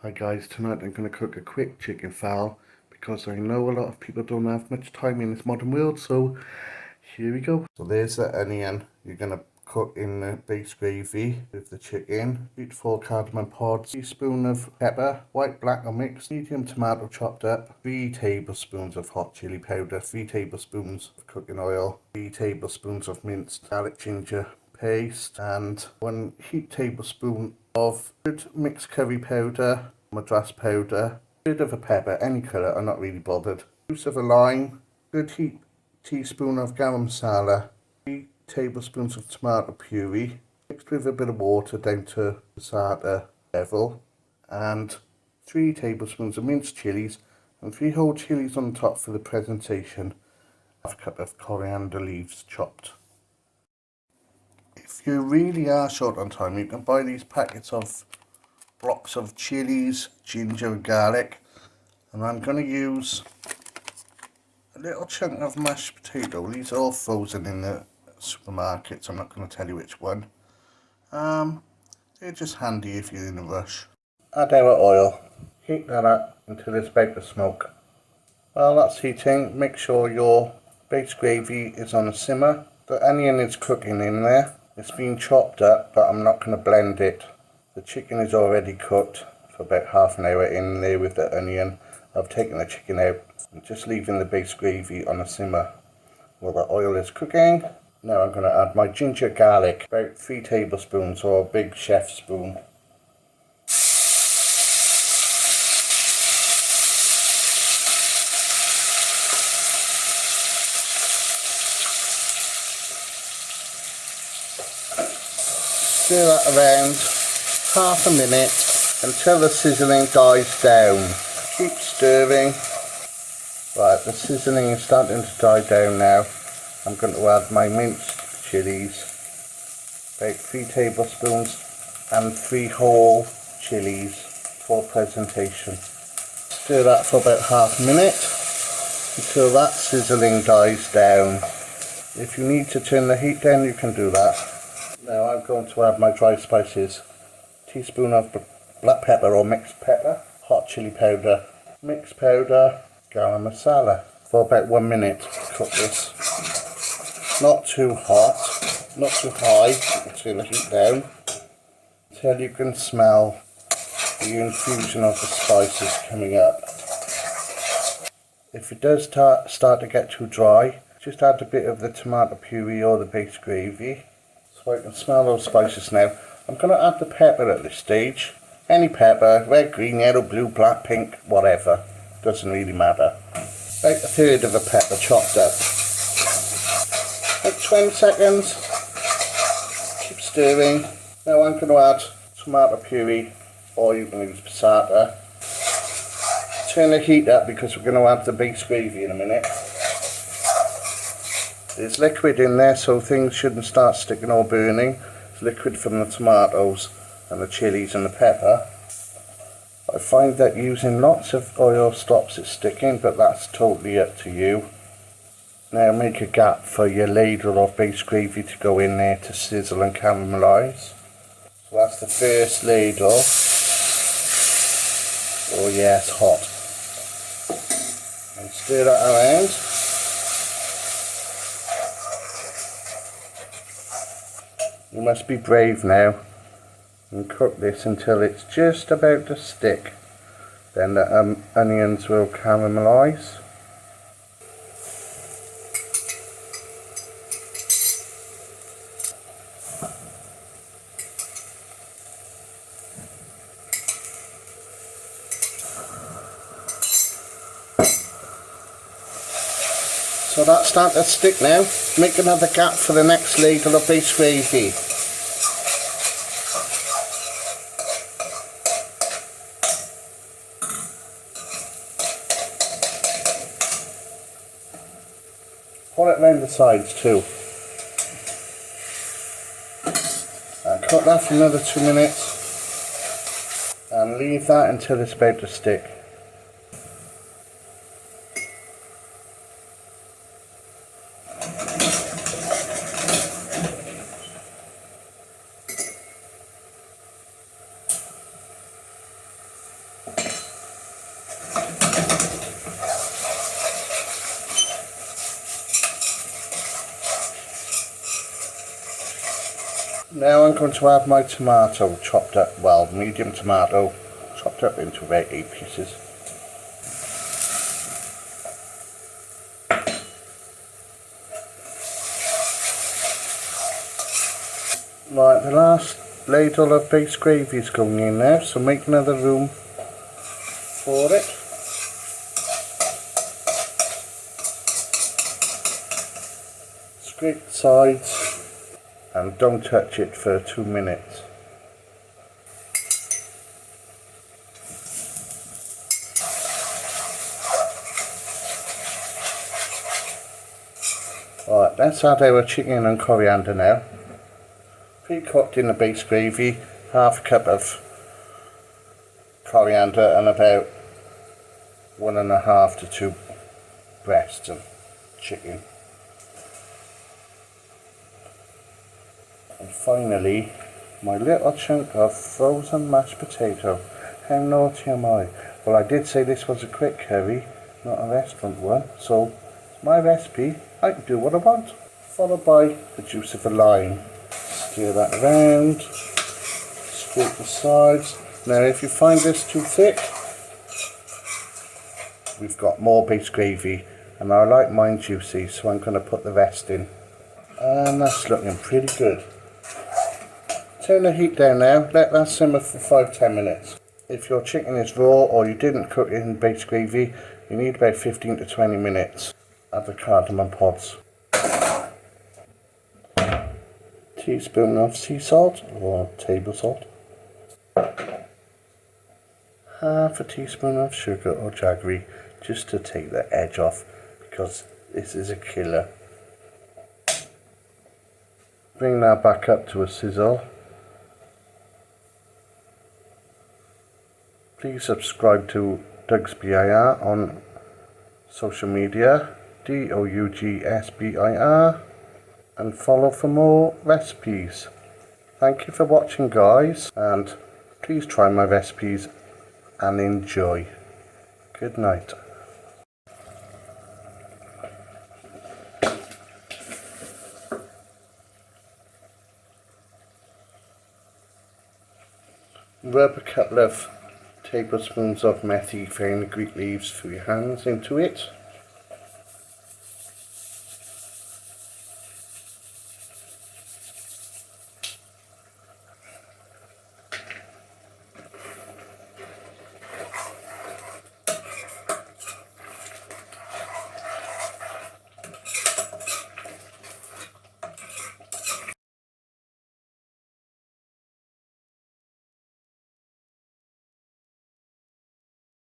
Hi guys, tonight I'm going to cook a quick chicken fowl because I know a lot of people don't have much time in this modern world, so here we go. So there's the onion you're going to cook in the base gravy with the chicken. 3 to 4 cardamom pods, teaspoon of pepper, white, black or mixed, medium tomato chopped up, 3 tablespoons of hot chili powder, 3 tablespoons of cooking oil, 3 tablespoons of minced garlic ginger paste, and 1 heaped tablespoon of good mixed curry powder, madras powder, a bit of a pepper, any colour, I'm not really bothered, juice of a lime, good heaped teaspoon of garam masala, 3 tablespoons of tomato puree, mixed with a bit of water down to passata level, and 3 tablespoons of minced chillies, and 3 whole chillies on top for the presentation, half a cup of coriander leaves chopped. If you really are short on time, you can buy these packets of blocks of chilies, ginger and garlic, and I'm going to use a little chunk of mashed potato. These are all frozen in the supermarkets, I'm not going to tell you which one. They're just handy if you're in a rush. Add our oil, heat that up until it's about to smoke. While that's heating, make sure your base gravy is on a simmer. The onion is cooking in there. It's been chopped up, but I'm not going to blend it. The chicken is already cooked for about half an hour in there with the onion. I've taken the chicken out and just leaving the base gravy on a simmer while the oil is cooking. Now I'm going to add my ginger garlic, about 3 tablespoons or a big chef spoon. Stir that around half a minute until the sizzling dies down. Keep stirring. Right, the sizzling is starting to die down now. I'm going to add my minced chillies, about 3 tablespoons, and 3 whole chillies for presentation. Stir that for about half a minute until that sizzling dies down. If you need to turn the heat down, you can do that. Now I'm going to add my dry spices. Teaspoon of black pepper or mixed pepper, hot chili powder, mixed powder, garam masala. For about 1 minute, cook this. Not too hot, not too high, turn the heat down, until you can smell the infusion of the spices coming up. If it does start to get too dry, just add a bit of the tomato puree or the base gravy. So I can smell those spices now. I'm going to add the pepper at this stage. Any pepper, red, green, yellow, blue, black, pink, whatever. Doesn't really matter. About a third of a pepper chopped up. About 20 seconds. Keep stirring. Now I'm going to add tomato puree, or you can use passata. Turn the heat up because we're going to add the base gravy in a minute. There's liquid in there, so things shouldn't start sticking or burning. It's liquid from the tomatoes and the chilies and the pepper. I find that using lots of oil stops it sticking, but that's totally up to you. Now make a gap for your ladle of base gravy to go in there to sizzle and caramelise. So that's the first ladle. Oh yeah, it's hot. And stir that around. You must be brave now and cook this until it's just about to stick. Then the onions will caramelise. So that's starting to stick now. Make another gap for the next ladle of base gravy. Pour it round the sides too. And cook that for another 2 minutes. And leave that until it's about to stick. Now I'm going to add my tomato chopped up, well, medium tomato, chopped up into about 8 pieces. Right, the last ladle of base gravy is going in now, so make another room for it. Scrape the sides and don't touch it for 2 minutes. Right, let's add our chicken and coriander now. Pre-cooked in the base gravy, half a cup of coriander and about 1.5 to 2 breasts of chicken. And finally, my little chunk of frozen mashed potato. How naughty am I? Well, I did say this was a quick curry, not a restaurant one, so it's my recipe, I can do what I want. Followed by the juice of a lime. Stir that around, scrape the sides. Now if you find this too thick, we've got more base gravy, and I like mine juicy, so I'm going to put the rest in. And that's looking pretty good. Turn the heat down now, let that simmer for 5-10 minutes. If your chicken is raw or you didn't cook it in base gravy, you need about 15 to 20 minutes. Add the cardamom pods. Teaspoon of sea salt or table salt. Half a teaspoon of sugar or jaggery, just to take the edge off, because this is a killer. Bring that back up to a sizzle. Please subscribe to Doug's BIR on social media, DOUGSBIR, and follow for more recipes. Thank you for watching, guys, and please try my recipes and enjoy. Good night. Rub a couple of tablespoons of methi fenugreek leaves through your hands into it.